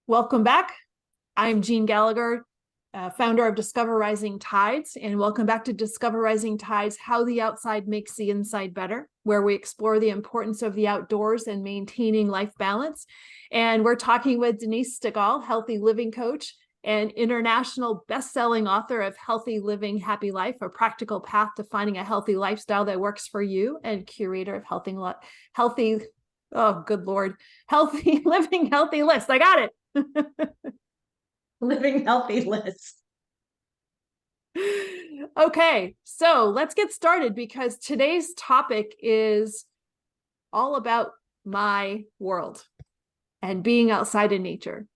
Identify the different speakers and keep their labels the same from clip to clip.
Speaker 1: Welcome back. I'm Jeanne Gallagher, founder of Discover Rising Tides, and welcome back to Discover Rising Tides, How the Outside Makes the Inside Better, where we explore the importance of the outdoors and maintaining life balance. And we're talking with Denise Stegall, healthy living coach and international best-selling author of Healthy Living, Happy Life, a practical path to finding a healthy lifestyle that works for you, and curator of healthy, oh, good Lord, Healthy Living, Healthy List. I got it.
Speaker 2: Living healthy list.
Speaker 1: Okay, so let's get started because today's topic is all about my world and being outside in nature.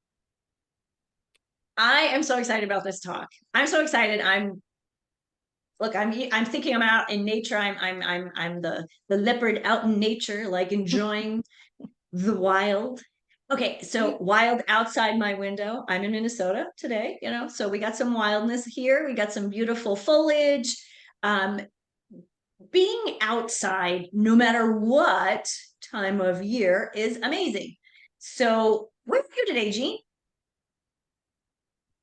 Speaker 2: I am so excited about this talk. I'm so excited. I'm thinking I'm out in nature. I'm the leopard out in nature, like enjoying the wild. Okay, so wild outside my window. I'm in Minnesota today, so we got some wildness here. We got some beautiful foliage. Um, Being outside, no matter what time of year, is amazing. So, where are you today, Jeanne?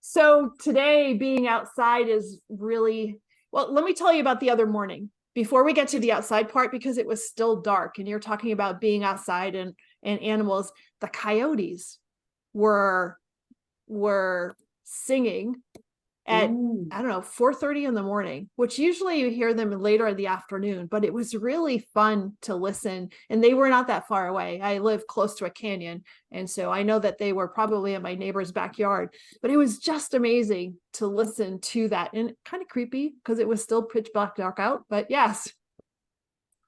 Speaker 1: So today being outside is really, well, let me tell you about the other morning before we get to the outside part, because it was still dark and you're talking about being outside and animals. The coyotes were singing at,
Speaker 2: Ooh.
Speaker 1: I don't know, 4:30 in the morning, which usually you hear them later in the afternoon, but it was really fun to listen. And they were not that far away. I live close to a canyon. And so I know that they were probably in my neighbor's backyard, but it was just amazing to listen to that, and kind of creepy because it was still pitch black dark out, but yes.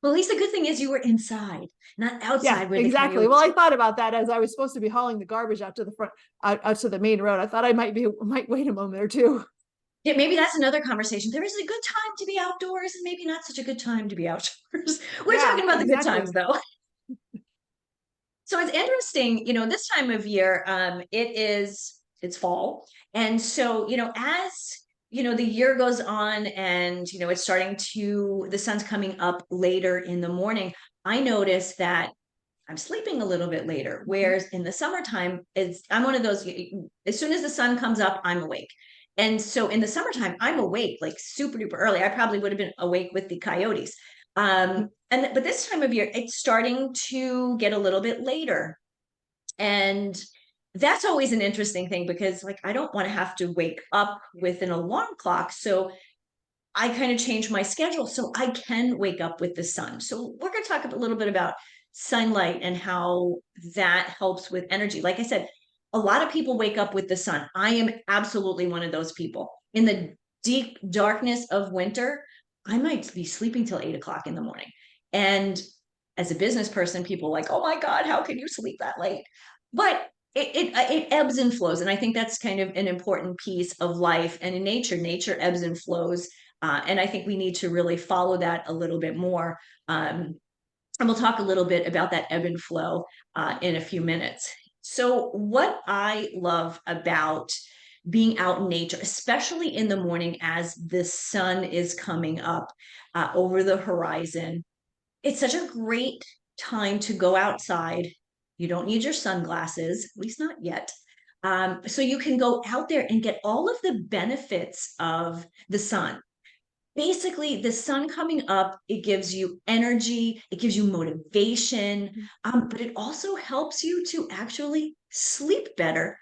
Speaker 2: Well, at least the good thing is you were inside, not
Speaker 1: Yeah,
Speaker 2: outside with the
Speaker 1: exactly. Well,
Speaker 2: coyotes.
Speaker 1: I thought about that as I was supposed to be hauling the garbage out to the front, out to the main road. I thought I might wait a moment or two.
Speaker 2: Yeah, maybe that's another conversation. There is a good time to be outdoors and maybe not such a good time to be outdoors. We're
Speaker 1: Yeah,
Speaker 2: talking about the good times
Speaker 1: exactly.
Speaker 2: though. So it's interesting, this time of year, it's fall. And so, as the year goes on and it's starting to the sun's coming up later in the morning, I notice that I'm sleeping a little bit later. Whereas in the summertime, I'm one of those, as soon as the sun comes up, I'm awake. And so in the summertime, I'm awake like super duper early. I probably would have been awake with the coyotes. But this time of year, it's starting to get a little bit later. And that's always an interesting thing because like I don't want to have to wake up with an alarm clock. So I kind of change my schedule so I can wake up with the sun. So we're going to talk a little bit about sunlight and how that helps with energy. Like I said, a lot of people wake up with the sun. I am absolutely one of those people. In the deep darkness of winter, I might be sleeping till 8 o'clock in the morning. And as a business person, people are like, oh my God, how can you sleep that late? But it ebbs and flows. And I think that's kind of an important piece of life. And in nature ebbs and flows, and I think we need to really follow that a little bit more. And we'll talk a little bit about that ebb and flow in a few minutes. So, what I love about being out in nature, especially in the morning as the sun is coming up over the horizon, it's such a great time to go outside. You don't need your sunglasses, at least not yet. So you can go out there and get all of the benefits of the sun. Basically, the sun coming up, it gives you energy, it gives you motivation, but it also helps you to actually sleep better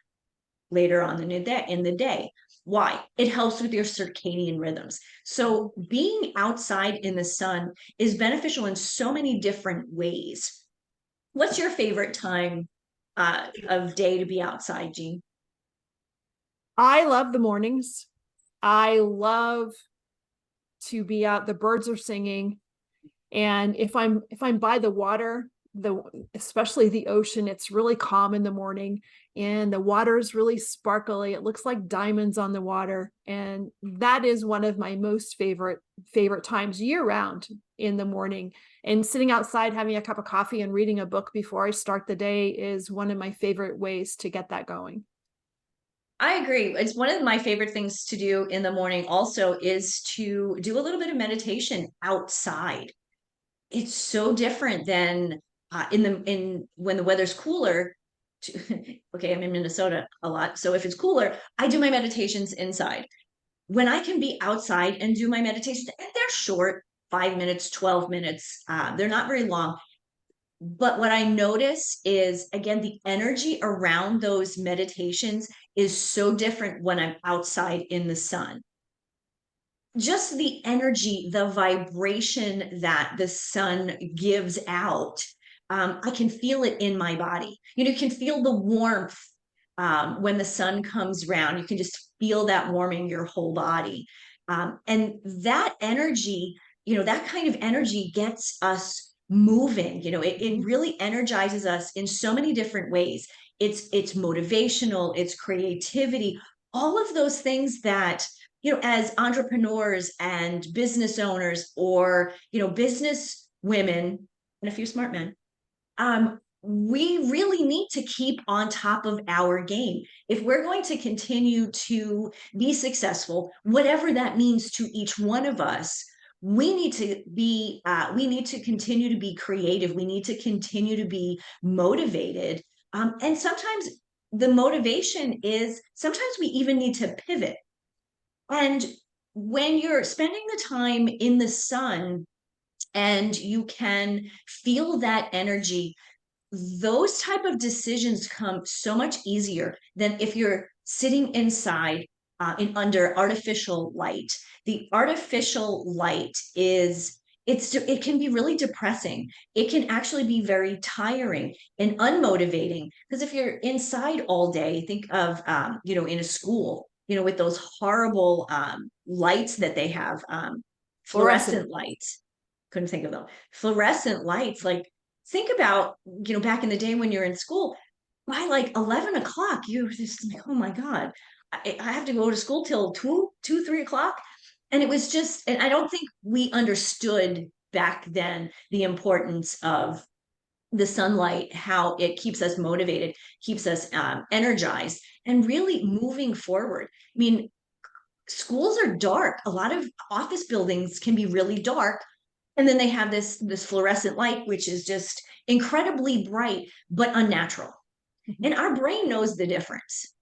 Speaker 2: later on in the day. Why? It helps with your circadian rhythms. So being outside in the sun is beneficial in so many different ways. What's your favorite time of day to be outside, Jeanne?
Speaker 1: I love the mornings. I love to be out. The birds are singing. And if I'm by the water, especially the ocean, it's really calm in the morning and the water is really sparkly. It looks like diamonds on the water. And that is one of my most favorite times year round in the morning. And sitting outside, having a cup of coffee and reading a book before I start the day is one of my favorite ways to get that going.
Speaker 2: I agree. It's one of my favorite things to do in the morning also is to do a little bit of meditation outside. It's so different than in when the weather's cooler. okay, I'm in Minnesota a lot. So if it's cooler, I do my meditations inside. When I can be outside and do my meditations, and they're short, 5 minutes, 12 minutes, they're not very long. But what I notice is, again, the energy around those meditations is so different when I'm outside in the sun. Just the energy, the vibration that the sun gives out, I can feel it in my body. You can feel the warmth when the sun comes around. You can just feel that warming your whole body. And that energy, that kind of energy gets us moving. It really energizes us in so many different ways. It's motivational, it's creativity, all of those things that, as entrepreneurs and business owners, or, business women and a few smart men, we really need to keep on top of our game. If we're going to continue to be successful, whatever that means to each one of us, we need to continue to be creative. We need to continue to be motivated. And sometimes the motivation is, sometimes we even need to pivot. And when you're spending the time in the sun and you can feel that energy, those type of decisions come so much easier than if you're sitting inside in under artificial light. The artificial light it can be really depressing. It can actually be very tiring and unmotivating, because if you're inside all day, think of in a school, with those horrible lights that they have, fluorescent lights. Couldn't think of them. Fluorescent lights, like, think about, back in the day when you're in school, by like 11 o'clock, you're just like, oh my God, I have to go to school till 3 o'clock. And it was just, and I don't think we understood back then the importance of the sunlight, how it keeps us motivated, keeps us energized, and really moving forward. I mean, schools are dark. A lot of office buildings can be really dark. And then they have this fluorescent light, which is just incredibly bright, but unnatural. And our brain knows the difference.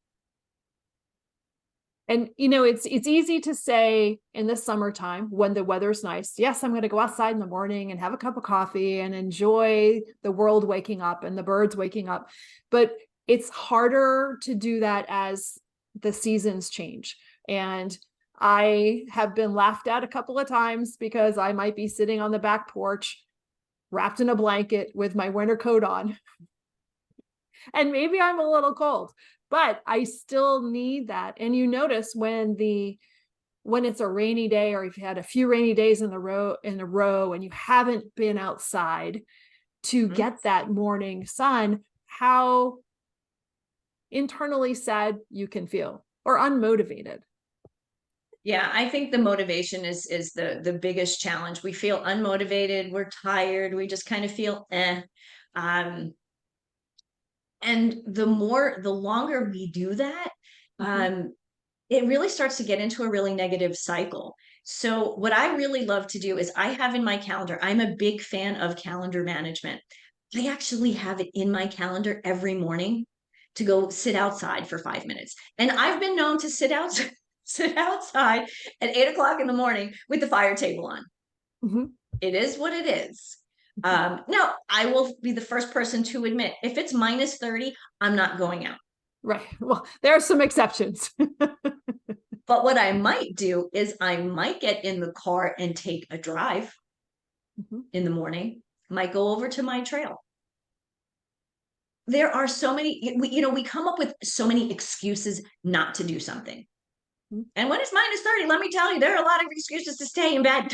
Speaker 1: And it's easy to say in the summertime when the weather's nice, yes, I'm going to go outside in the morning and have a cup of coffee and enjoy the world waking up and the birds waking up. But it's harder to do that as the seasons change. And I have been laughed at a couple of times because I might be sitting on the back porch wrapped in a blanket with my winter coat on. And maybe I'm a little cold, but I still need that. And you notice when it's a rainy day, or if you had a few rainy days in a row and you haven't been outside to get that morning sun, how internally sad you can feel, or unmotivated.
Speaker 2: Yeah, I think the motivation is the biggest challenge. We feel unmotivated, we're tired, we just kind of feel and the longer we do that, it really starts to get into a really negative cycle. So what I really love to do is, I have in my calendar, I'm a big fan of calendar management. I actually have it in my calendar every morning to go sit outside for 5 minutes. And I've been known to sit outside at 8 o'clock in the morning with the fire table on. It is what it is. Now, I will be the first person to admit, if it's minus 30, I'm not going out.
Speaker 1: Right. Well, there are some exceptions.
Speaker 2: But what I might do is I might get in the car and take a drive in the morning, might go over to my trail. There are so many, we come up with so many excuses not to do something. And when it's minus 30, let me tell you, there are a lot of excuses to stay in bed.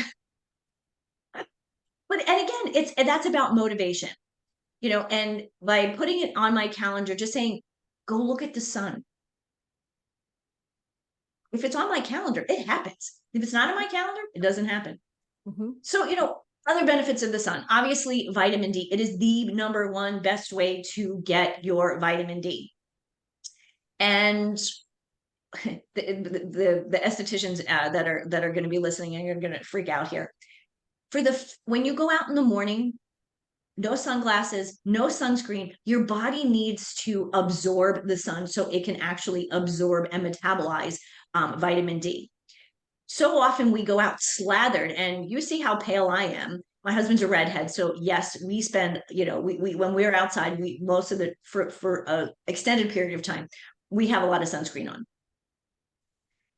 Speaker 2: And again, that's about motivation, and by putting it on my calendar, just saying, go look at the sun. If it's on my calendar, it happens. If it's not on my calendar, it doesn't happen. So, other benefits of the sun, obviously vitamin D. It is the number one best way to get your vitamin D. And the estheticians that are going to be listening and you're going to freak out here. When you go out in the morning, no sunglasses, no sunscreen. Your body needs to absorb the sun so it can actually absorb and metabolize vitamin D. So often we go out slathered, and you see how pale I am. My husband's a redhead, so yes, we spend, we when we're outside, we most of the for a extended period of time, we have a lot of sunscreen on.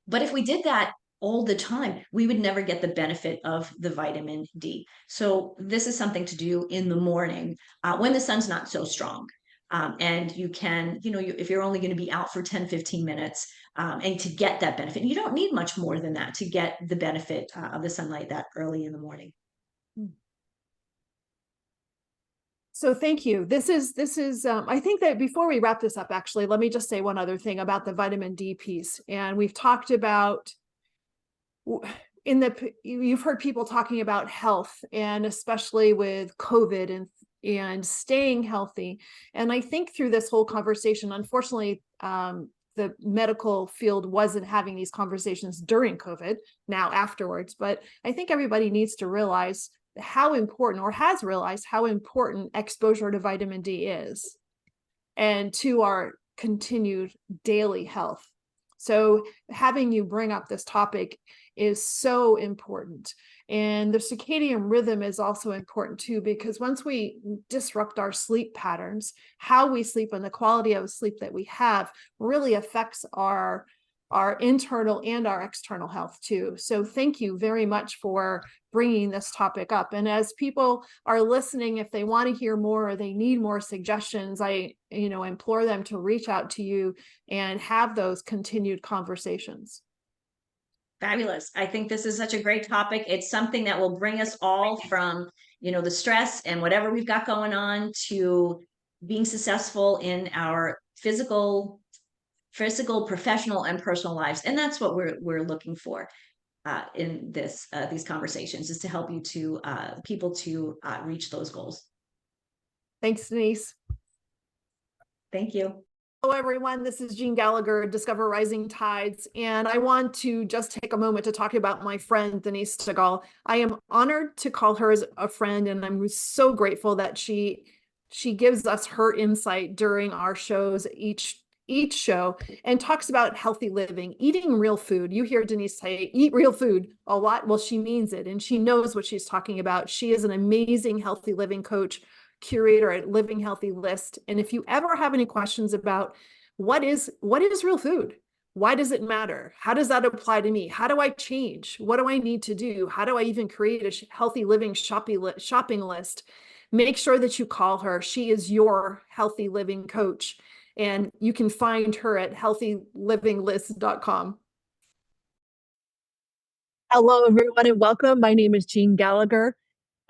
Speaker 2: But if we did that all the time, we would never get the benefit of the vitamin D. So this is something to do in the morning when the sun's not so strong. And you can, if you're only going to be out for 10, 15 minutes and to get that benefit, you don't need much more than that to get the benefit of the sunlight that early in the morning.
Speaker 1: So thank you. This is, I think that before we wrap this up, actually, let me just say one other thing about the vitamin D piece. And we've talked about you've heard people talking about health, and especially with COVID and staying healthy. And I think through this whole conversation, unfortunately, the medical field wasn't having these conversations during COVID, now afterwards. But I think everybody needs to realize how important, or has realized how important, exposure to vitamin D is, and to our continued daily health. So having you bring up this topic is so important. And the circadian rhythm is also important too, because once we disrupt our sleep patterns, how we sleep and the quality of sleep that we have really affects our internal and our external health too. So thank you very much for bringing this topic up. And as people are listening, if they want to hear more or they need more suggestions, I implore them to reach out to you and have those continued conversations.
Speaker 2: Fabulous. I think this is such a great topic. It's something that will bring us all from, the stress and whatever we've got going on to being successful in our physical, professional, and personal lives. And that's what we're looking for in these conversations, is to help you to people to reach those goals.
Speaker 1: Thanks, Denise.
Speaker 2: Thank you.
Speaker 1: Hello, everyone. This is Jeanne Gallagher, Discover Rising Tides, and I want to just take a moment to talk about my friend, Denise Stegall. I am honored to call her as a friend, and I'm so grateful that she gives us her insight during our shows, each show, and talks about healthy living, eating real food. You hear Denise say, eat real food a lot. Well, she means it, and she knows what she's talking about. She is an amazing healthy living coach, curator at Living Healthy List. And if you ever have any questions about what is real food, why does it matter? How does that apply to me? How do I change? What do I need to do? How do I even create a healthy living shopping list? Make sure that you call her. She is your healthy living coach, and you can find her at healthylivinglist.com. Hello, everyone, and welcome. My name is Jeanne Gallagher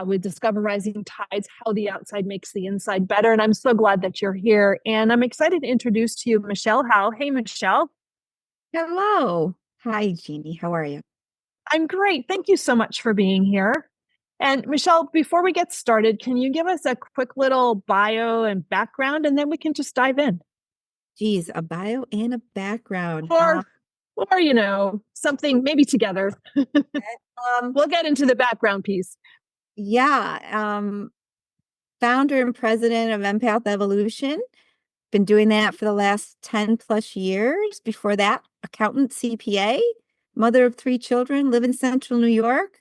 Speaker 1: with Discover Rising Tides, How the Outside Makes the Inside Better. And I'm so glad that you're here. And I'm excited to introduce to you Michelle Howe. Hey, Michelle.
Speaker 3: Hello. Hi, Jeannie. How are you?
Speaker 1: I'm great. Thank you so much for being here. And Michelle, before we get started, can you give us a quick little bio and background, and then we can just dive in?
Speaker 3: Geez, a bio and a background.
Speaker 1: Or something maybe together. We'll get into the background piece.
Speaker 3: Yeah. Founder and president of Empath Evolution. Been doing that for the last 10 plus years. Before that, accountant, CPA, mother of 3 children, live in Central New York,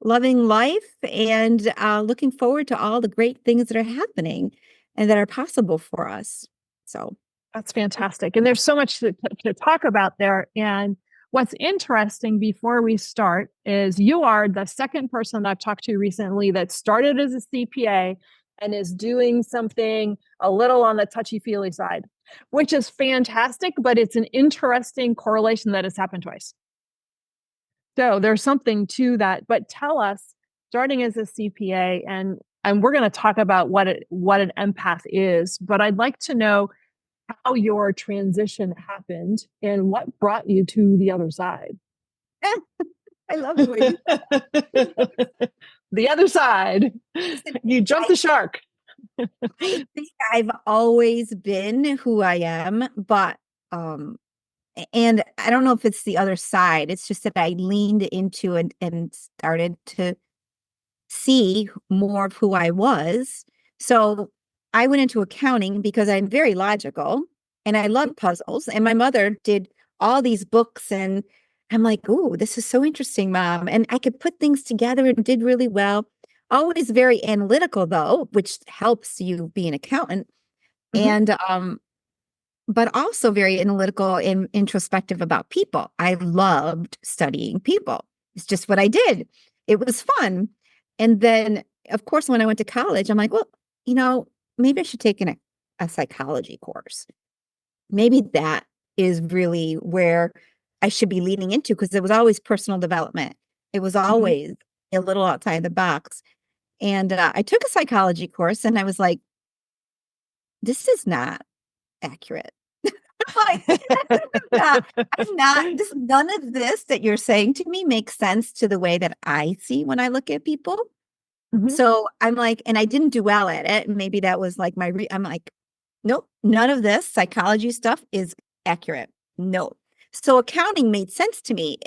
Speaker 3: loving life, and looking forward to all the great things that are happening and that are possible for us. So
Speaker 1: that's fantastic. And there's so much to talk about there. And what's interesting before we start is you are the second person I've talked to recently that started as a CPA and is doing something a little on the touchy-feely side, which is fantastic, but it's an interesting correlation that has happened twice. So there's something to that. But tell us, starting as a CPA, and we're going to talk about what an empath is, but I'd like to know how your transition happened and what brought you to the other side.
Speaker 3: I love the way
Speaker 1: the other side. You jumped the shark.
Speaker 3: I think I've always been who I am, but and I don't know if it's the other side. It's just that I leaned into and started to see more of who I was So I went into accounting because I'm very logical and I love puzzles. And my mother did all these books, and I'm like, oh, this is so interesting, Mom. And I could put things together and did really well. Always very analytical, though, which helps you be an accountant. And but also very analytical and introspective about people. I loved studying people. It's just what I did. It was fun. And then, of course, when I went to college, I'm like, well, maybe I should take a psychology course. Maybe that is really where I should be leaning into, because it was always personal development. It was always a little outside the box. And I took a psychology course and I was like, this is not accurate. Like, none of this that you're saying to me makes sense to the way that I see when I look at people. So I'm like, and I didn't do well at it. Maybe that was like I'm like, nope, none of this psychology stuff is accurate. No. So accounting made sense to me.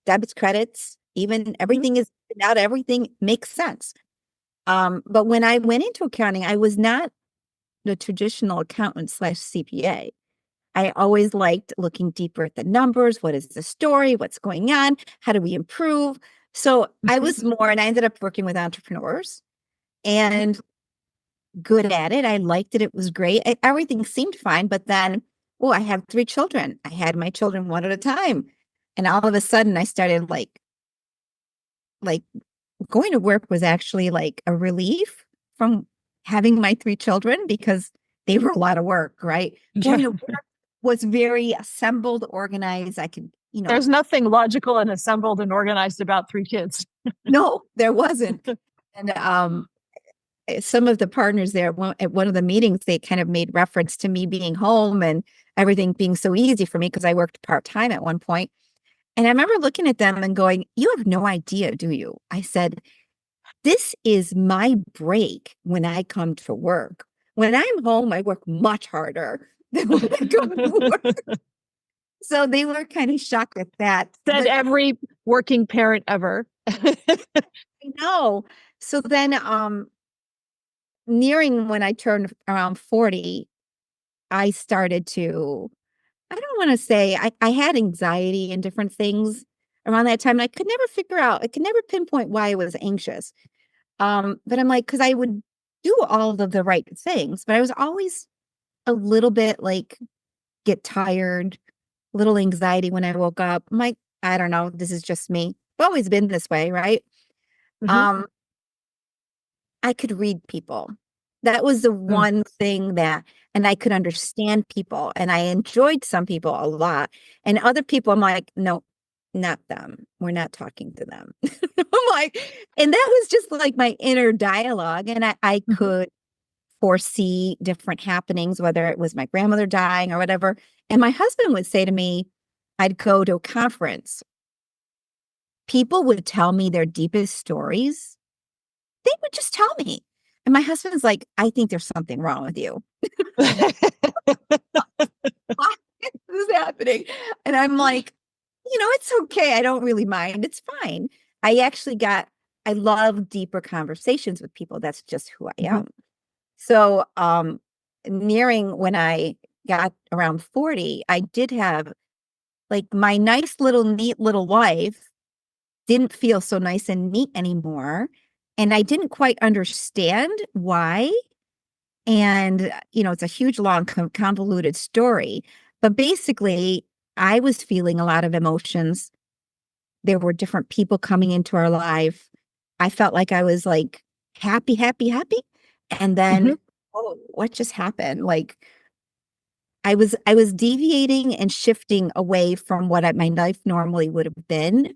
Speaker 3: Debits, credits, even everything is not everything makes sense. But when I went into accounting, I was not the traditional accountant / CPA. I always liked looking deeper at the numbers. What is the story? What's going on? How do we improve? So I was more, and I ended up working with entrepreneurs and good at it. I liked it. It was great. Everything seemed fine. But then, I have 3 children. I had my children one at a time. And all of a sudden I started like going to work was actually like a relief from having my 3 children, because they were a lot of work, right? Going to work was very assembled, organized. I could,
Speaker 1: There's nothing logical and assembled and organized about 3 kids.
Speaker 3: No, there wasn't. And some of the partners there at one of the meetings, they kind of made reference to me being home and everything being so easy for me because I worked part-time at one point. And I remember looking at them and going, you have no idea, do you? I said, this is my break when I come to work. When I'm home, I work much harder than when I go to work. So they were kind of shocked at that.
Speaker 1: Said every working parent ever.
Speaker 3: I know. So then nearing when I turned around 40, I started to, I don't want to say, I had anxiety and different things around that time. And I could never pinpoint why I was anxious. But I'm like, because I would do all of the right things, but I was always a little bit like get tired, little anxiety when I woke up. I'm like, I don't know, this is just me. I've always been this way, right? I could read people. That was the one thing and I could understand people, and I enjoyed some people a lot. And other people, I'm like, no, not them. We're not talking to them. I'm like, and that was just like my inner dialogue. And I could foresee different happenings, whether it was my grandmother dying or whatever. And my husband would say to me, I'd go to a conference. People would tell me their deepest stories. They would just tell me. And my husband's like, I think there's something wrong with you. What is happening? And I'm like, it's okay. I don't really mind. It's fine. I love deeper conversations with people. That's just who I am. So nearing when I got around 40, I did have like my nice little neat little life didn't feel so nice and neat anymore. And I didn't quite understand why. And, it's a huge, long, convoluted story. But basically, I was feeling a lot of emotions. There were different people coming into our life. I felt like I was like happy, happy, happy. And then, oh, what just happened? Like I was deviating and shifting away from what my life normally would have been.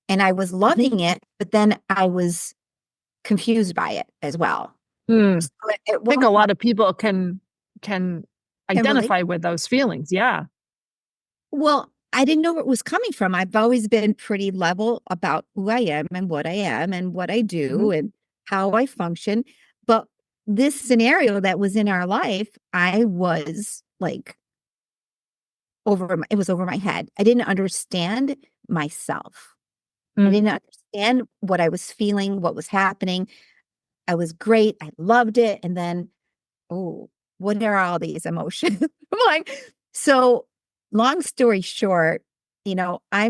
Speaker 3: And I was loving it, but then I was confused by it as well.
Speaker 1: I
Speaker 3: So
Speaker 1: think a lot of people can identify with those feelings. Yeah.
Speaker 3: Well, I didn't know where it was coming from. I've always been pretty level about who I am and what I am and what I do and how I function. But this scenario that was in our life, I was like it was over my head. I didn't understand myself. I didn't understand what I was feeling, what was happening. I was great. I loved it. And then, oh, what are all these emotions? I'm like, so long story short, I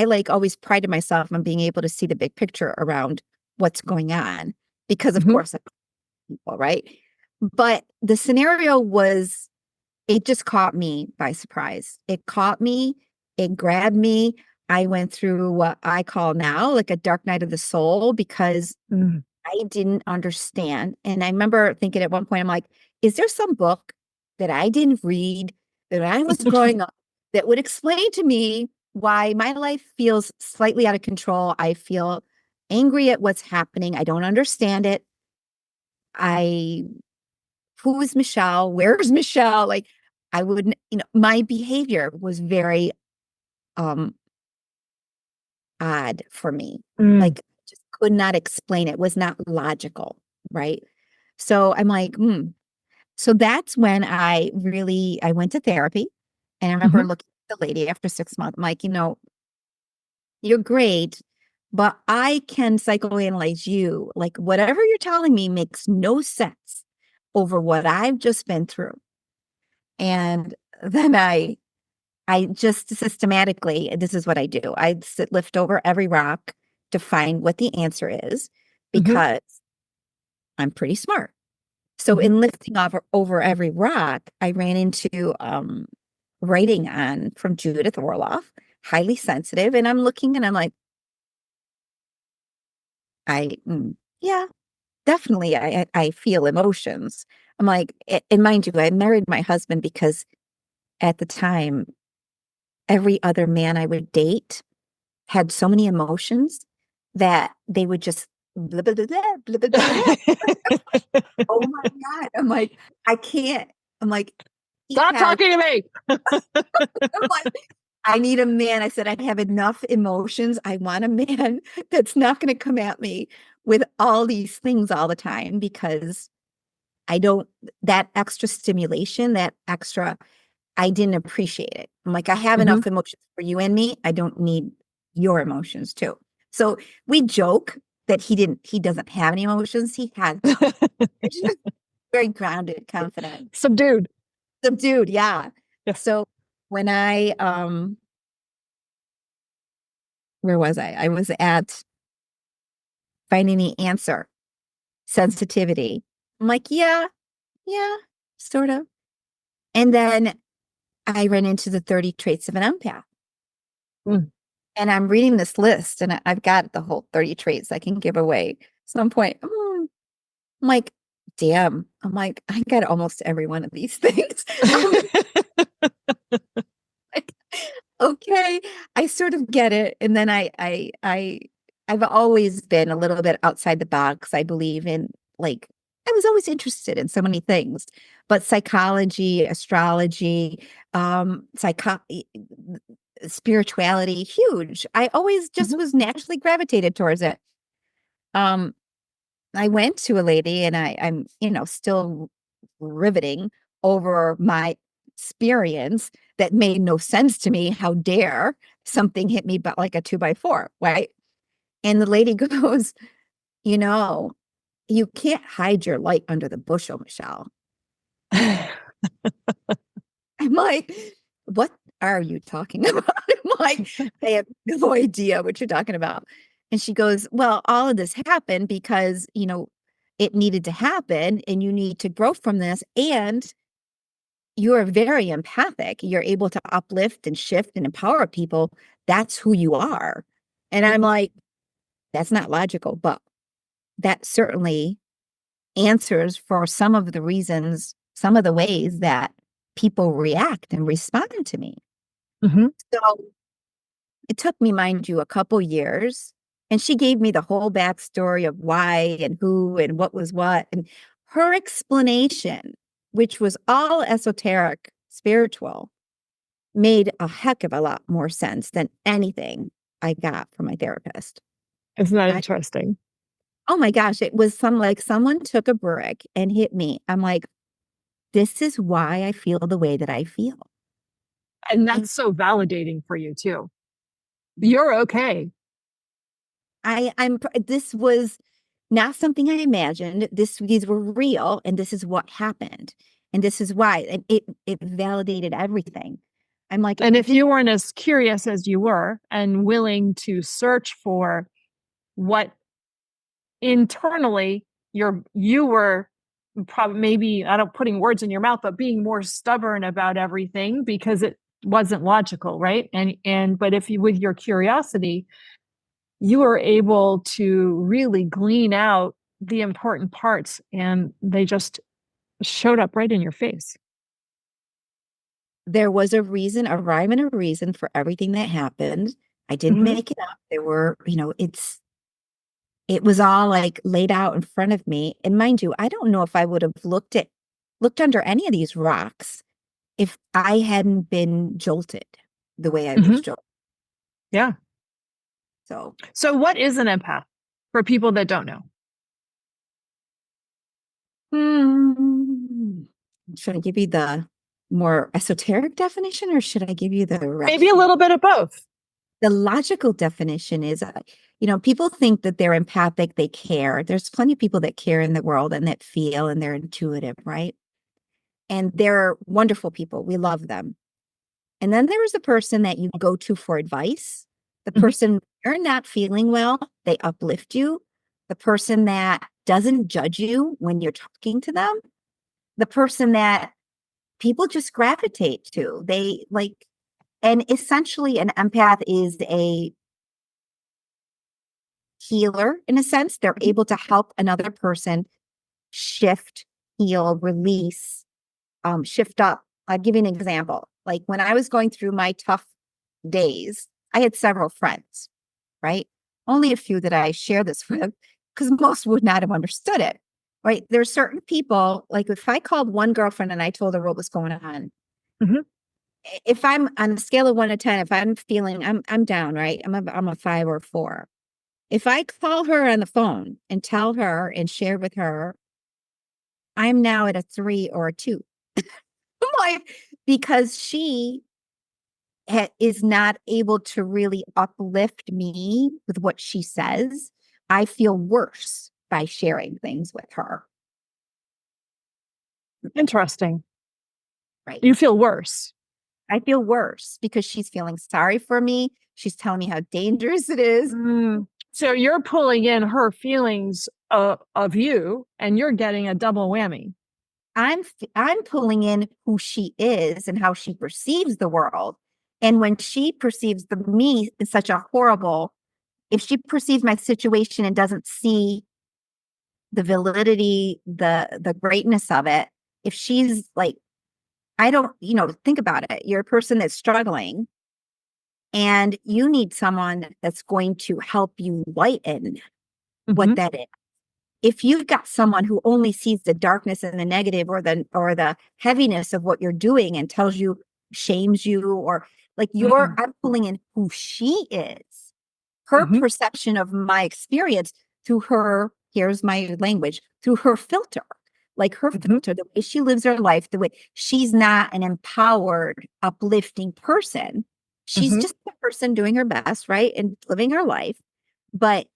Speaker 3: like always prided myself on being able to see the big picture around what's going on because of course, people, right? But the scenario was, it just caught me by surprise. It caught me, it grabbed me. I went through what I call now like a dark night of the soul because I didn't understand. And I remember thinking at one point, I'm like, is there some book that I didn't read that I was growing up that would explain to me why my life feels slightly out of control? I feel angry at what's happening. I don't understand it. Who is Michelle? Where's Michelle? Like I wouldn't, my behavior was very odd for me. Like just could not explain it, was not logical, right? So I'm like, So that's when I went to therapy. And I remember looking at the lady after 6 months, I'm like, you're great, but I can psychoanalyze you. Like whatever you're telling me makes no sense over what I've just been through. And then I just systematically, this is what I do. I lift over every rock to find what the answer is because I'm pretty smart. So in lifting over every rock, I ran into writing on from Judith Orloff, highly sensitive. And I'm looking and I'm like, yeah, definitely. I feel emotions. I'm like, and mind you, I married my husband because at the time, every other man I would date had so many emotions that they would just blah, blah, blah, blah, blah, blah, blah. Oh my God. I'm like, I can't. I'm like,
Speaker 4: Stop talking to me.
Speaker 3: I'm like, I need a man. I said, I have enough emotions. I want a man that's not going to come at me with all these things all the time because that extra stimulation, I didn't appreciate it. I'm like, I have enough emotions for you and me. I don't need your emotions too. So we joke that he doesn't have any emotions. He has just very grounded, confident.
Speaker 4: Subdued.
Speaker 3: Yeah.
Speaker 4: Yeah.
Speaker 3: So when where was I? I was at finding the answer, sensitivity. I'm like, yeah, sort of. And then I ran into the 30 traits of an empath. And I'm reading this list and I've got the whole 30 traits I can give away at some point. I'm like, damn. I'm like, I got almost every one of these things. Like, okay, I sort of get it. And then I've always been a little bit outside the box. I believe in like I was always interested in so many things, but psychology, astrology, spirituality, huge. I always just was naturally gravitated towards it. I went to a lady and I'm, still riveting over my experience that made no sense to me. How dare something hit me but like a 2x4, right? And the lady goes, you can't hide your light under the bushel, Michelle. I'm like, what are you talking about? I'm like, I have no idea what you're talking about. And she goes, well, all of this happened because, it needed to happen and you need to grow from this. And you're very empathic. You're able to uplift and shift and empower people. That's who you are. And I'm like, that's not logical, but that certainly answers for some of the reasons, some of the ways that people react and respond to me. So it took me, mind you, a couple years. And she gave me the whole backstory of why and who and what was what. And her explanation, which was all esoteric, spiritual, made a heck of a lot more sense than anything I got from my therapist.
Speaker 4: Isn't that interesting?
Speaker 3: Oh my gosh, it was someone took a brick and hit me. I'm like, this is why I feel the way that I feel.
Speaker 4: And that's so validating for you too. You're okay.
Speaker 3: This was not something I imagined. These were real, and this is what happened. And this is why. And it validated everything. I'm like,
Speaker 4: And if you weren't as curious as you were and willing to search for what internally you were probably, maybe, I don't putting words in your mouth, but being more stubborn about everything because it wasn't logical, right? But if you, with your curiosity, you were able to really glean out the important parts, and they just showed up right in your face.
Speaker 3: there was a reason, a rhyme and a reason for everything that happened. I didn't
Speaker 4: Mhm.
Speaker 3: make it up. There were, it was all like laid out in front of me. And mind you, I don't know if I would have looked under any of these rocks if I hadn't been jolted the way I was
Speaker 4: Mhm.
Speaker 3: jolted.
Speaker 4: Yeah.
Speaker 3: So
Speaker 4: what is an empath for people that don't know?
Speaker 3: should I give you the more esoteric definition, or should I give you the
Speaker 4: Maybe a little bit of both.
Speaker 3: The logical definition is, people think that they're empathic, they care. There's plenty of people that care in the world and that feel, and they're intuitive, right? And they're wonderful people. We love them. And then there is a person that you go to for advice. The
Speaker 4: Mhm.
Speaker 3: person, you're not feeling well, they uplift you. The person that doesn't judge you when you're talking to them. The person that people just gravitate to. They like, and essentially an empath is a healer in a sense. They're able to help another person shift, heal, release, shift up. I'll give you an example. Like when I was going through my tough days, I had several friends, right? Only a few that I share this with, because most would not have understood it, right? There's certain people, like if I called one girlfriend and I told her what was going on,
Speaker 4: Mhm.
Speaker 3: if I'm on a scale of 1 to 10, if I'm feeling I'm down, right? I'm a 5 or 4. If I call her on the phone and tell her and share with her, I'm now at a 3 or a 2. I'm like, because she is not able to really uplift me with what she says, I feel worse by sharing things with her.
Speaker 4: Interesting.
Speaker 3: Right.
Speaker 4: You feel worse.
Speaker 3: I feel worse because she's feeling sorry for me. She's telling me how dangerous it is.
Speaker 4: So you're pulling in her feelings of you, and you're getting a double whammy.
Speaker 3: I'm pulling in who she is and how she perceives the world. And when she perceives me in such a horrible, if she perceives my situation and doesn't see the validity, the greatness of it, if she's like, I don't, think about it. You're a person that's struggling and you need someone that's going to help you lighten what
Speaker 4: Mhm.
Speaker 3: that is. If you've got someone who only sees the darkness and the negative or the heaviness of what you're doing and tells you, shames you, or like I'm pulling in who she is, her
Speaker 4: Mhm.
Speaker 3: perception of my experience through her, here's my language, through her filter, like her filter, the way she lives her life, the way she's not an empowered, uplifting person. She's just a person doing her best, right? And living her life. But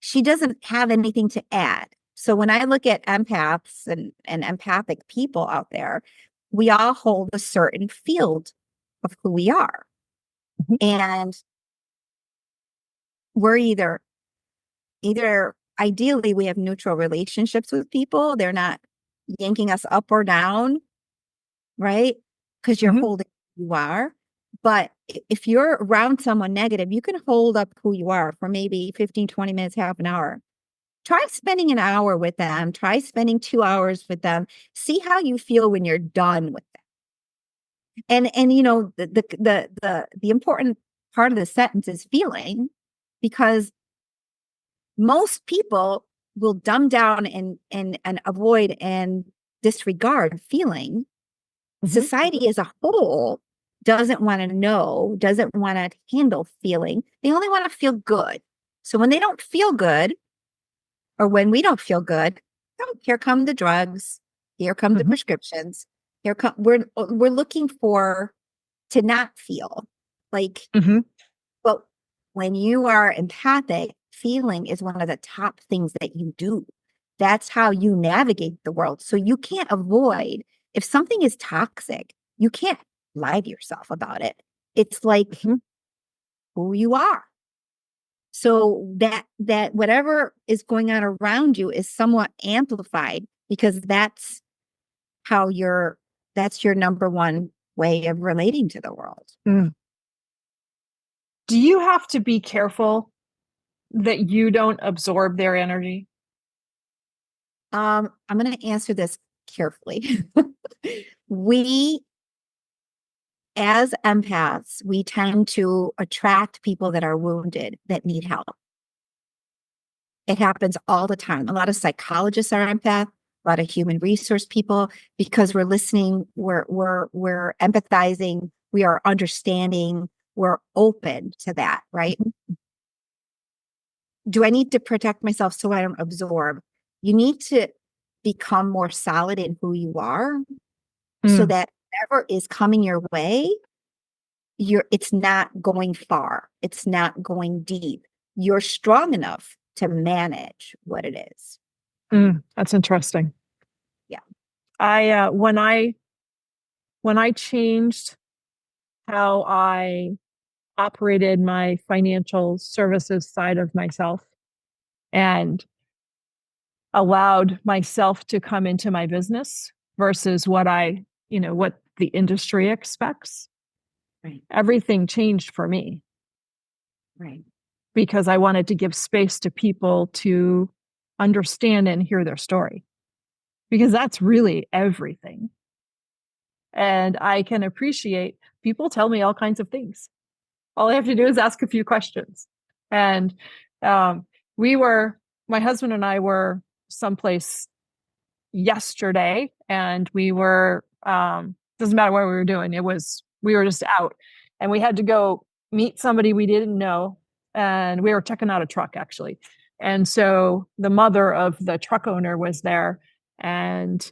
Speaker 3: she doesn't have anything to add. So when I look at empaths and empathic people out there, we all hold a certain field of who we are.
Speaker 4: Mhm.
Speaker 3: And we're either ideally we have neutral relationships with people. They're not yanking us up or down, right? Because you're
Speaker 4: Mhm.
Speaker 3: holding who you are. But if you're around someone negative, you can hold up who you are for maybe 15, 20 minutes, half an hour. Try spending an hour with them. Try spending 2 hours with them. See how you feel when you're done with them. And the important part of the sentence is feeling, because most people will dumb down and avoid and disregard feeling. Society as a whole doesn't want to know, doesn't want to handle feeling. They only want to feel good. So when they don't feel good, or when we don't feel good, oh, here come the drugs, here come the prescriptions, we're looking for to not feel like,
Speaker 4: Mhm.
Speaker 3: well, when you are empathic, feeling is one of the top things that you do. That's how you navigate the world. So you can't avoid, if something is toxic, you can't lie to yourself about it. It's like who you are. So that whatever is going on around you is somewhat amplified because that's your number one way of relating to the world.
Speaker 4: Do you have to be careful that you don't absorb their energy?
Speaker 3: I'm going to answer this carefully. We, as empaths, we tend to attract people that are wounded, that need help. It happens all the time. A lot of psychologists are empath, a lot of human resource people, because we're listening, we're empathizing, we are understanding, we're open to that, right? Do I need to protect myself so I don't absorb? You need to become more solid in who you are so that whatever is coming your way, it's not going far. It's not going deep. You're strong enough to manage what it is.
Speaker 4: That's interesting.
Speaker 3: Yeah.
Speaker 4: I when I changed how I operated my financial services side of myself and allowed myself to come into my business versus what the industry expects.
Speaker 3: Right.
Speaker 4: Everything changed for me.
Speaker 3: Right.
Speaker 4: Because I wanted to give space to people to understand and hear their story. Because that's really everything. And I can appreciate people tell me all kinds of things. All I have to do is ask a few questions. And my husband and I were someplace yesterday, and we were, doesn't matter what we were doing. We were just out, and we had to go meet somebody we didn't know. And we were checking out a truck, actually. And so the mother of the truck owner was there, and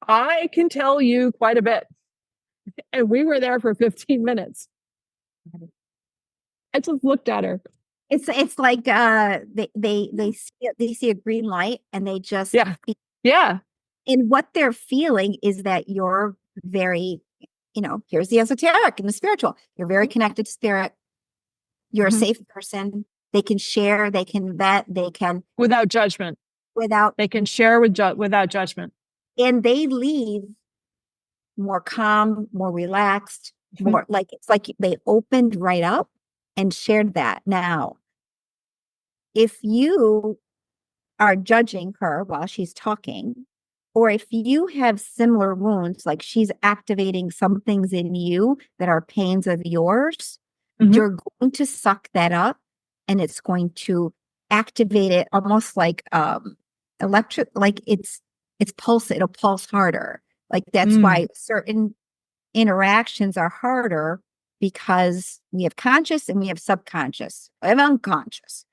Speaker 4: I can tell you quite a bit. And we were there for 15 minutes. I just looked at her.
Speaker 3: It's like they see a green light and they just
Speaker 4: Yeah.
Speaker 3: And what they're feeling is that you're very, here's the esoteric and the spiritual. You're very connected to spirit. You're a safe person. They can share. They can vet. They can
Speaker 4: without judgment. They can share without judgment.
Speaker 3: And they leave more calm, more relaxed, more like it's like they opened right up and shared that. Now, if you are judging her while she's talking, or if you have similar wounds, like she's activating some things in you that are pains of yours, you're going to suck that up and it's going to activate it almost like electric, like it's pulse, it'll pulse harder. Like that's why certain interactions are harder, because we have conscious and we have subconscious, we have unconscious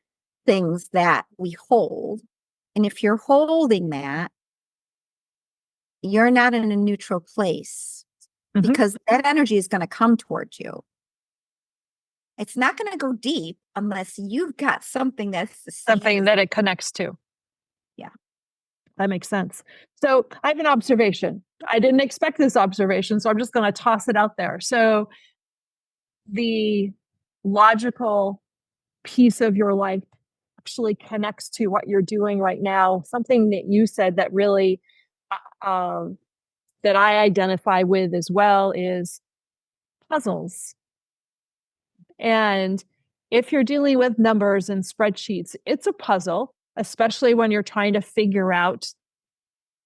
Speaker 3: things that we hold. And if you're holding that, you're not in a neutral place because that energy is going to come towards you. It's not going to go deep unless you've got something
Speaker 4: something that it connects to.
Speaker 3: Yeah.
Speaker 4: That makes sense. So I have an observation. I didn't expect this observation, so I'm just going to toss it out there. So the logical piece of your life actually connects to what you're doing right now. Something that you said that really that I identify with as well is puzzles. And if you're dealing with numbers and spreadsheets, it's a puzzle, especially when you're trying to figure out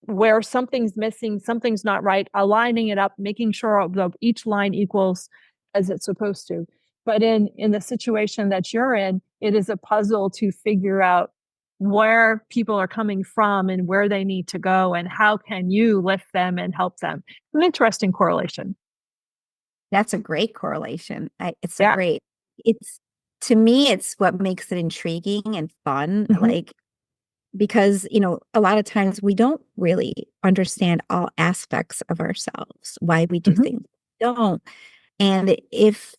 Speaker 4: where something's missing, something's not right, aligning it up, making sure each line equals as it's supposed to. But in the situation that you're in, it is a puzzle to figure out where people are coming from and where they need to go and how can you lift them and help them. An interesting correlation.
Speaker 3: That's a great correlation. To me, it's what makes it intriguing and fun. Like, because, a lot of times we don't really understand all aspects of ourselves, why we do things we don't. And if,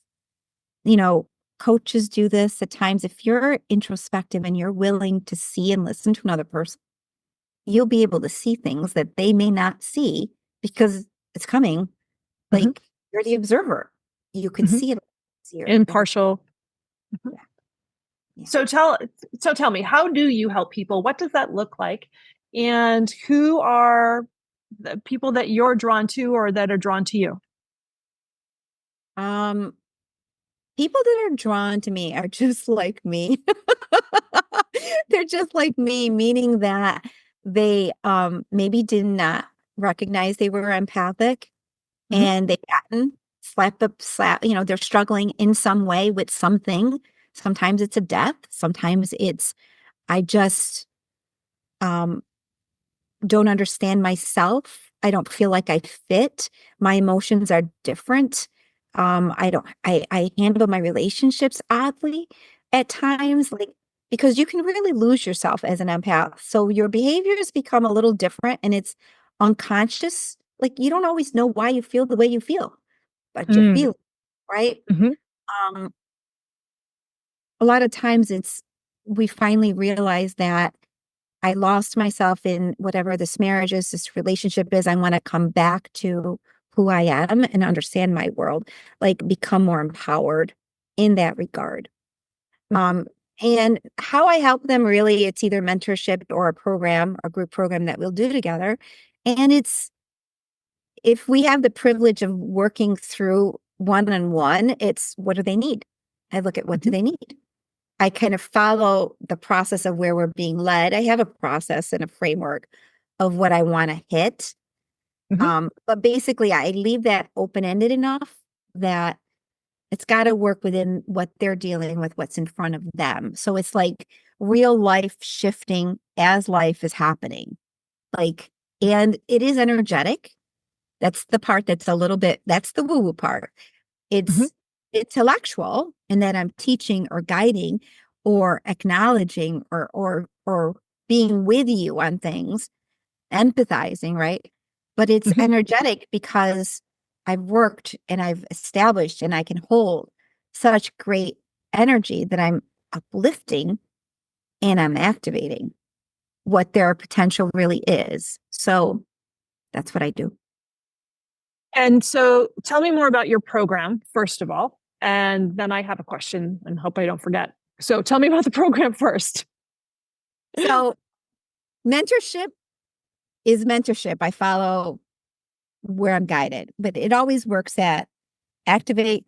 Speaker 3: coaches do this at times. If you're introspective and you're willing to see and listen to another person, you'll be able to see things that they may not see because it's coming.
Speaker 4: Mhm.
Speaker 3: Like you're the observer. You can
Speaker 4: Mhm.
Speaker 3: see it easier.
Speaker 4: Impartial. Mhm.
Speaker 3: Yeah.
Speaker 4: So tell me, how do you help people? What does that look like? And who are the people that you're drawn to or that are drawn to you?
Speaker 3: Um, People that are drawn to me are just like me. They're just like me, meaning that they maybe did not recognize they were empathic
Speaker 4: Mhm.
Speaker 3: and they've gotten slap, they're struggling in some way with something. Sometimes it's a death, sometimes it's I just um don't understand myself. I don't feel like I fit. My emotions are different. I handle my relationships oddly at times, like because you can really lose yourself as an empath. So your behaviors become a little different and it's unconscious. Like you don't always know why you feel the way you feel, but you
Speaker 4: Mm.
Speaker 3: feel, right?
Speaker 4: Mhm.
Speaker 3: Um, a lot of times we finally realize that I lost myself in whatever this marriage is, this relationship is. I want to come back to who I am and understand my world, like become more empowered in that regard. Um, and how I help them really, it's either mentorship or a program, a group program that we'll do together. And it's if we have the privilege of working through one on one, it's what do they need? I look at what do
Speaker 4: Mhm.
Speaker 3: they need? I kind of follow the process of where we're being led. I have a process and a framework of what I want to hit.
Speaker 4: Mhm.
Speaker 3: But basically, I leave that open-ended enough that it's got to work within what they're dealing with, what's in front of them. So it's like real life shifting as life is happening. Like, and it is energetic. That's the part that's a little bit, that's the woo-woo part.
Speaker 4: Mhm.
Speaker 3: It's intellectual in that I'm teaching or guiding or acknowledging or being with you on things, empathizing, right? But it's
Speaker 4: Mhm.
Speaker 3: energetic because I've worked and I've established and I can hold such great energy that I'm uplifting and I'm activating what their potential really is. So that's what I do.
Speaker 4: And so tell me more about your program, first of all. And then I have a question and hope I don't forget. So tell me about the program first.
Speaker 3: So mentorship is mentorship. I follow where I'm guided, but it always works at activate,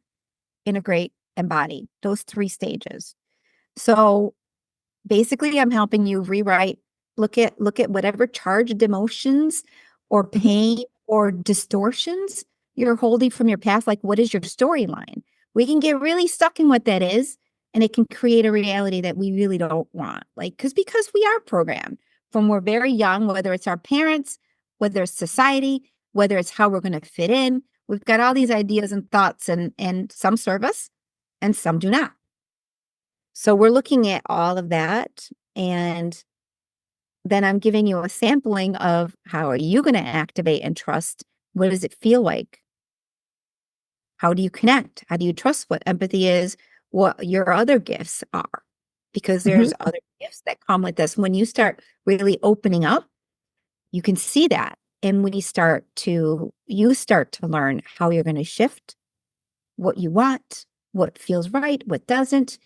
Speaker 3: integrate, embody, those three stages. So basically I'm helping you rewrite, look at whatever charged emotions or
Speaker 4: Mhm.
Speaker 3: pain or distortions you're holding from your past. Like, what is your storyline? We can get really stuck in what that is, and it can create a reality that we really don't want. Like, because we are programmed from we're very young, whether it's our parents, whether it's society, whether it's how we're going to fit in. We've got all these ideas and thoughts, and some serve us and some do not. So we're looking at all of that. And then I'm giving you a sampling of how are you going to activate and trust? What does it feel like? How do you connect? How do you trust what empathy is? What your other gifts are? Because
Speaker 4: Mhm.
Speaker 3: there's other gifts that come with this. When you start really opening up, you can see that. And when you start to learn how you're going to shift what you want, what feels right, what doesn't.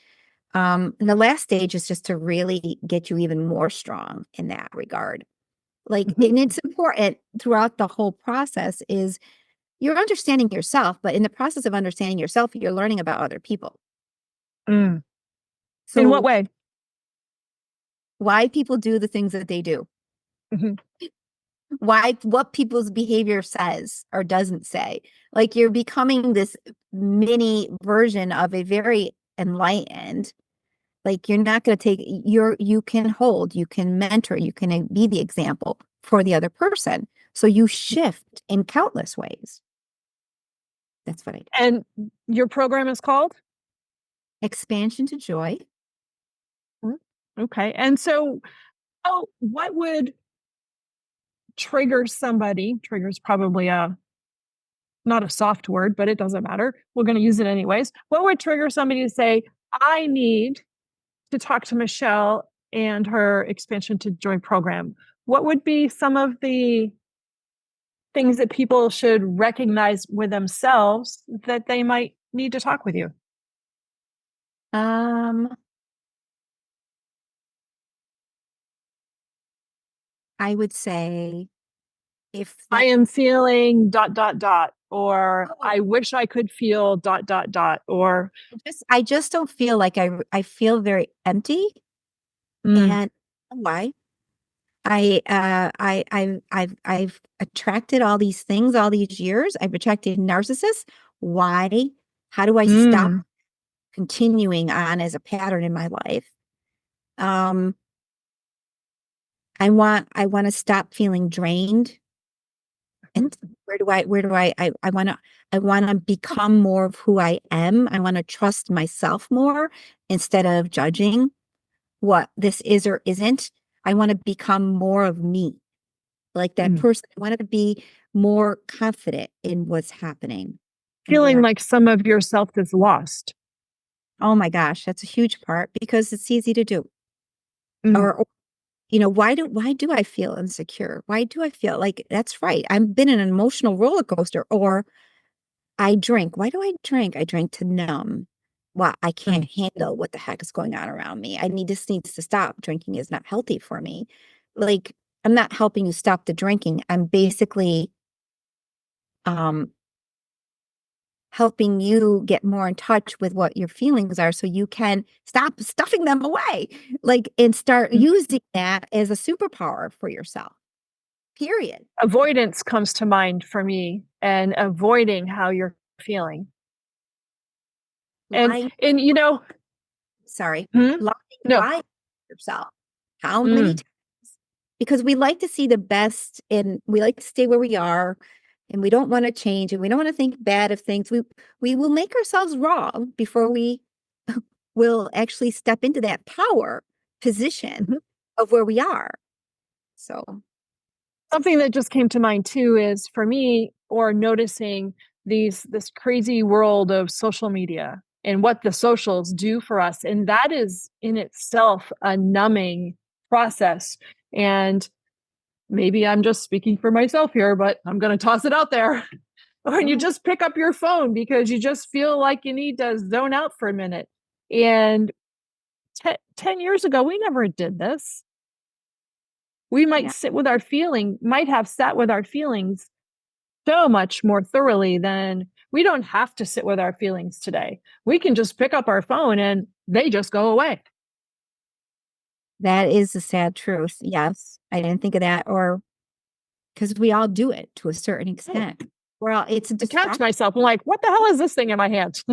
Speaker 3: And the last stage is just to really get you even more strong in that regard. Like,
Speaker 4: Mhm.
Speaker 3: and it's important throughout the whole process is you're understanding yourself, but in the process of understanding yourself, you're learning about other people.
Speaker 4: Mm. In what
Speaker 3: So
Speaker 4: way?
Speaker 3: why people do the things that they do,
Speaker 4: Mhm.
Speaker 3: what people's behavior says or doesn't say. Like you're becoming this mini version of a very enlightened. Like you're not going to you can hold, you can mentor, you can be the example for the other person. So you shift in countless ways. That's what I do.
Speaker 4: And your program is called?
Speaker 3: Expansion to joy.
Speaker 4: Mm. Okay. And so, what would trigger somebody? Trigger is probably not a soft word, but it doesn't matter. We're going to use it anyways. What would trigger somebody to say, I need to talk to Michelle and her expansion to joy program? What would be some of the things that people should recognize with themselves that they might need to talk with you?
Speaker 3: I would say if
Speaker 4: I am feeling ... or
Speaker 3: Oh.
Speaker 4: I wish I could feel ... or
Speaker 3: I just don't feel like I feel very empty. And why? I've attracted all these things all these years. I've attracted narcissists. Why? How do I stop continuing on as a pattern in my life? I want to stop feeling drained. And where do I want to become more of who I am. I want to trust myself more instead of judging what this is or isn't. I want to become more of me, like that person. I want to be more confident in what's happening.
Speaker 4: feeling like some of yourself is lost.
Speaker 3: Oh my gosh, that's a huge part because it's easy to do. Or why do I feel insecure? Why do I feel like that's right? I've been in an emotional roller coaster. Or I drink. Why do I drink? I drink to numb. Well, I can't handle what the heck is going on around me. This needs to stop. Drinking is not healthy for me. Like, I'm not helping you stop the drinking. I'm basically helping you get more in touch with what your feelings are so you can stop stuffing them away. And start using that as a superpower for yourself. Period.
Speaker 4: Avoidance comes to mind for me, and avoiding how you're feeling. And
Speaker 3: sorry.
Speaker 4: No.
Speaker 3: Lie to yourself. How many times? Because we like to see the best and we like to stay where we are and we don't want to change and we don't want to think bad of things. We will make ourselves wrong before we will actually step into that power position of where we are. So
Speaker 4: something that just came to mind too is for me, or noticing this crazy world of social media and what the socials do for us. And that is in itself a numbing process. And maybe I'm just speaking for myself here, but I'm going to toss it out there. When you just pick up your phone because you just feel like you need to zone out for a minute. And 10 years ago, we never did this. We might have sat with our feelings so much more thoroughly than we don't have to sit with our feelings today. We can just pick up our phone and they just go away.
Speaker 3: that is the sad truth. Yes. I didn't think of that. Or because we all do it to a certain extent. Well, it's a
Speaker 4: I catch
Speaker 3: distraction.
Speaker 4: myself. I'm like, what the hell is this thing in my hand?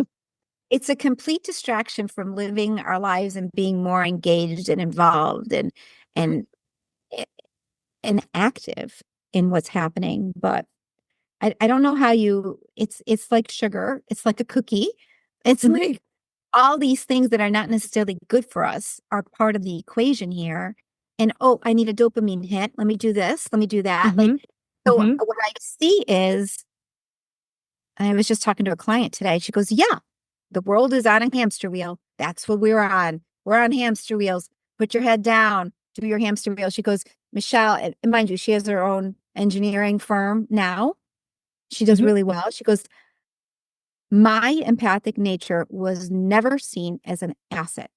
Speaker 3: It's a complete distraction from living our lives and being more engaged and involved and and active in what's happening. But I don't know how it's like sugar. It's like a cookie. It's like all these things that are not necessarily good for us are part of the equation here. And I need a dopamine hit. Let me do this. Let me do that. What I see is, I was just talking to a client today. She goes, yeah, the world is on a hamster wheel. That's what we're on. We're on hamster wheels. Put your head down, do your hamster wheel. She goes, Michelle, and mind you, she has her own engineering firm now. She does really well. She goes, my empathic nature was never seen as an asset.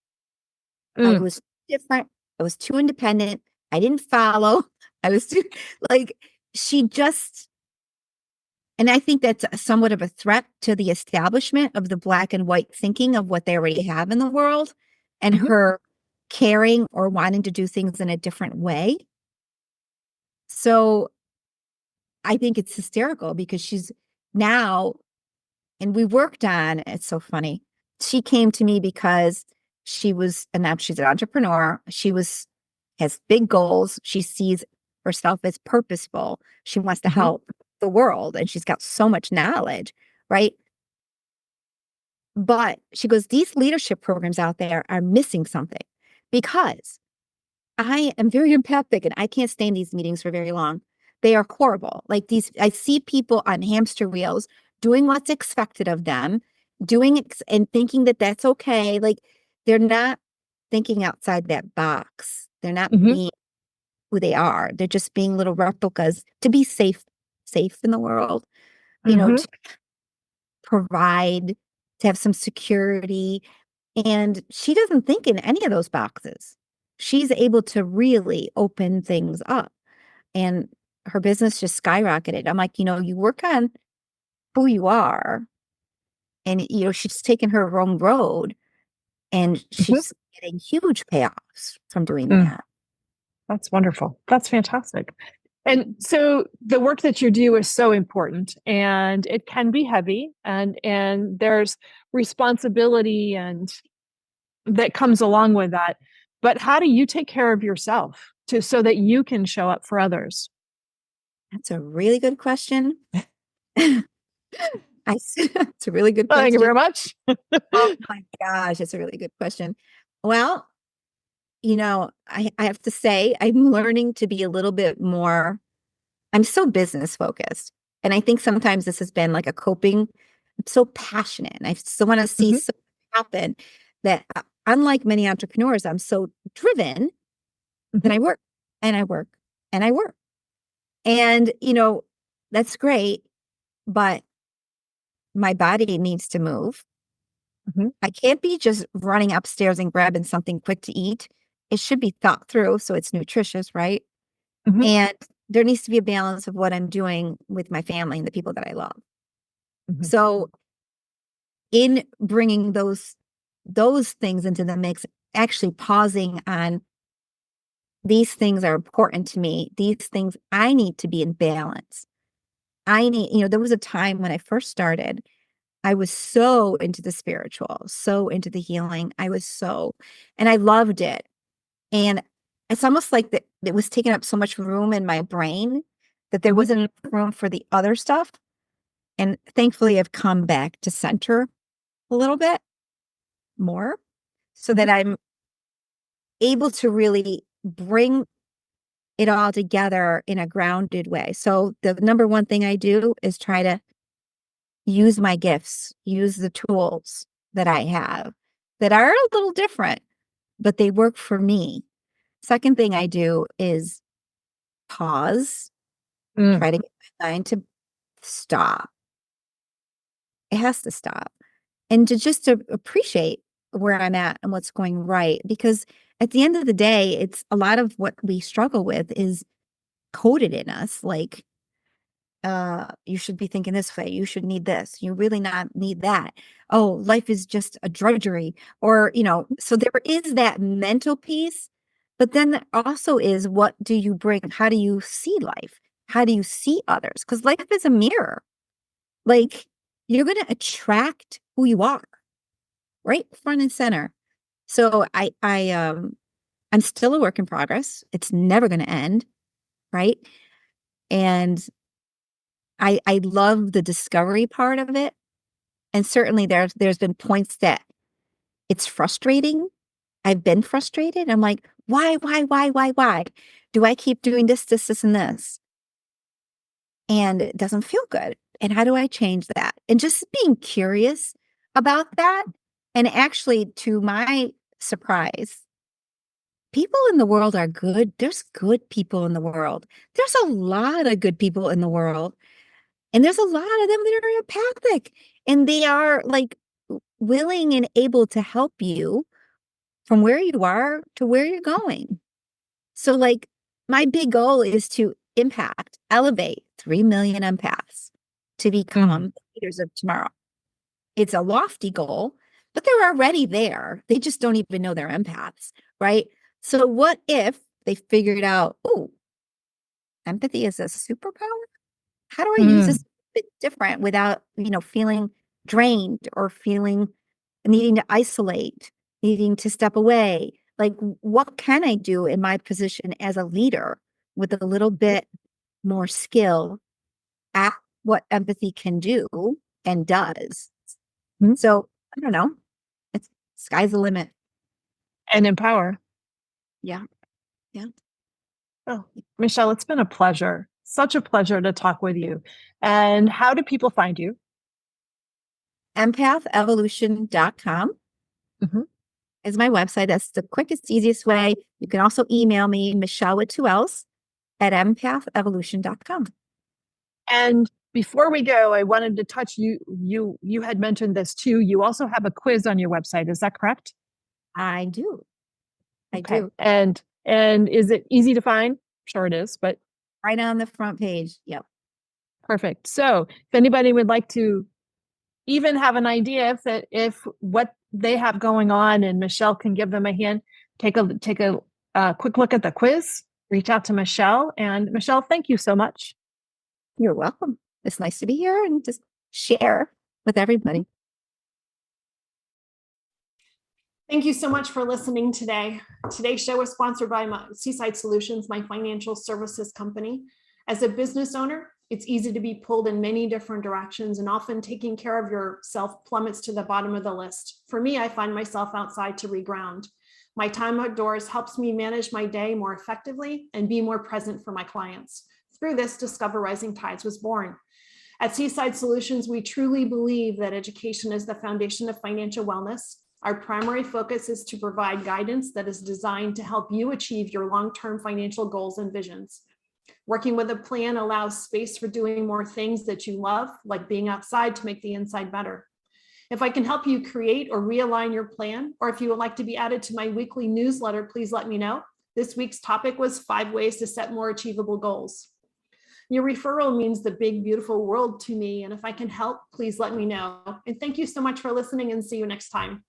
Speaker 3: I was different. I was too independent. I didn't follow. I was too she just, and I think that's somewhat of a threat to the establishment of the black and white thinking of what they already have in the world and her caring or wanting to do things in a different way. So I think it's hysterical because she's now, and we worked on, it's so funny. She came to me because she's an entrepreneur. Has big goals. She sees herself as purposeful. She wants to help the world and she's got so much knowledge, right? But she goes, these leadership programs out there are missing something because I am very empathic and I can't stay in these meetings for very long. They are horrible. I see people on hamster wheels doing what's expected of them, and thinking that that's okay. Like they're not thinking outside that box. They're not
Speaker 4: Mhm.
Speaker 3: being who they are. They're just being little replicas to be safe in the world,
Speaker 4: Mhm.
Speaker 3: to provide, to have some security. And she doesn't think in any of those boxes. She's able to really open things up. And her business just skyrocketed. I'm like, you work on who you are. And, she's taken her own road and
Speaker 4: Mhm.
Speaker 3: she's getting huge payoffs from doing
Speaker 4: Mm.
Speaker 3: that.
Speaker 4: That's wonderful. That's fantastic. And so the work that you do is so important, and it can be heavy, and there's responsibility and that comes along with that. But how do you take care of yourself so that you can show up for others?
Speaker 3: That's a really good question. It's a really good
Speaker 4: Thank you
Speaker 3: question.
Speaker 4: very much.
Speaker 3: Oh my gosh, it's a really good question. Well, I have to say, I'm learning to be a little bit more, I'm so business focused. And I think sometimes this has been like a coping. I'm so passionate. And I still want to see
Speaker 4: Mhm.
Speaker 3: something happen that, unlike many entrepreneurs, I'm so driven that
Speaker 4: Mhm.
Speaker 3: I work and I work and I work. And, that's great, but my body needs to move.
Speaker 4: Mhm.
Speaker 3: I can't be just running upstairs and grabbing something quick to eat. It should be thought through so it's nutritious, right?
Speaker 4: Mhm.
Speaker 3: And there needs to be a balance of what I'm doing with my family and the people that I love.
Speaker 4: Mhm.
Speaker 3: So in bringing those things into the mix, actually pausing on these things are important to me. These things I need to be in balance. There was a time when I first started, I was so into the spiritual, so into the healing. And I loved it. And it's almost like that it was taking up so much room in my brain that there
Speaker 4: Mhm.
Speaker 3: wasn't enough room for the other stuff. And thankfully, I've come back to center a little bit more so that
Speaker 4: Mhm.
Speaker 3: I'm able to really bring it all together in a grounded way. So the number one thing I do is try to use my gifts, use the tools that I have that are a little different, but they work for me. Second thing I do is pause,
Speaker 4: Mm.
Speaker 3: try to get my mind to stop. It has to stop. And to appreciate where I'm at and what's going right. Because at the end of the day, it's a lot of what we struggle with is coded in us. Like, you should be thinking this way. You should need this. You really not need that. Oh, life is just a drudgery. Or, so there is that mental piece, but then there also is what do you bring? How do you see life? How do you see others? Because life is a mirror. Like you're going to attract who you are right front and center. So I'm still a work in progress. It's never going to end. Right. And I love the discovery part of it. And certainly there's been points that it's frustrating. I've been frustrated. I'm like, why? Do I keep doing this, and this? And it doesn't feel good. And how do I change that? And just being curious about that. And actually, to my surprise, people in the world are good. There's good people in the world. There's a lot of good people in the world. And there's a lot of them that are empathic and they are like willing and able to help you from where you are to where you're going. So, like, my big goal is to elevate 3 million empaths to
Speaker 4: Mm.
Speaker 3: become leaders of tomorrow. It's a lofty goal, but they're already there. They just don't even know they're empaths, right? So, what if they figured out, oh, empathy is a superpower? How do I use this
Speaker 4: Mm.
Speaker 3: a bit different without, feeling drained or feeling needing to isolate, needing to step away? Like, what can I do in my position as a leader with a little bit more skill at what empathy can do and does?
Speaker 4: Mhm.
Speaker 3: So I don't know. It's sky's the limit.
Speaker 4: And empower.
Speaker 3: Yeah. Yeah.
Speaker 4: Oh, Michelle, it's been a pleasure. Such a pleasure to talk with you. And how do people find you?
Speaker 3: empathevolution.com
Speaker 4: Mhm.
Speaker 3: is my website. That's the quickest, easiest way. You can also email me, Michelle with 2 L's, at empathevolution.com.
Speaker 4: And before we go, I wanted to touch you had mentioned this too. You also have a quiz on your website. Is that correct?
Speaker 3: I do. I
Speaker 4: Okay.
Speaker 3: do.
Speaker 4: And is it easy to find? Sure it is, but
Speaker 3: Right on the front page. Yep.
Speaker 4: perfect. So if anybody would like to even have an idea if what they have going on and Michelle can give them a hand, take a quick look at the quiz, reach out to Michelle. And Michelle, thank you so much.
Speaker 3: You're welcome. It's nice to be here and just share with everybody.
Speaker 1: Thank you so much for listening today. Today's show is sponsored by Seaside Solutions, my financial services company. As a business owner, it's easy to be pulled in many different directions, and often taking care of yourself plummets to the bottom of the list. For me, I find myself outside to reground. My time outdoors helps me manage my day more effectively and be more present for my clients. Through this, Discover Rising Tides was born. At Seaside Solutions, we truly believe that education is the foundation of financial wellness. Our primary focus is to provide guidance that is designed to help you achieve your long-term financial goals and visions. Working with a plan allows space for doing more things that you love, like being outside to make the inside better. If I can help you create or realign your plan, or if you would like to be added to my weekly newsletter, please let me know. This week's topic was 5 ways to set more achievable goals. Your referral means the big, beautiful world to me, and if I can help, please let me know. And thank you so much for listening, and see you next time.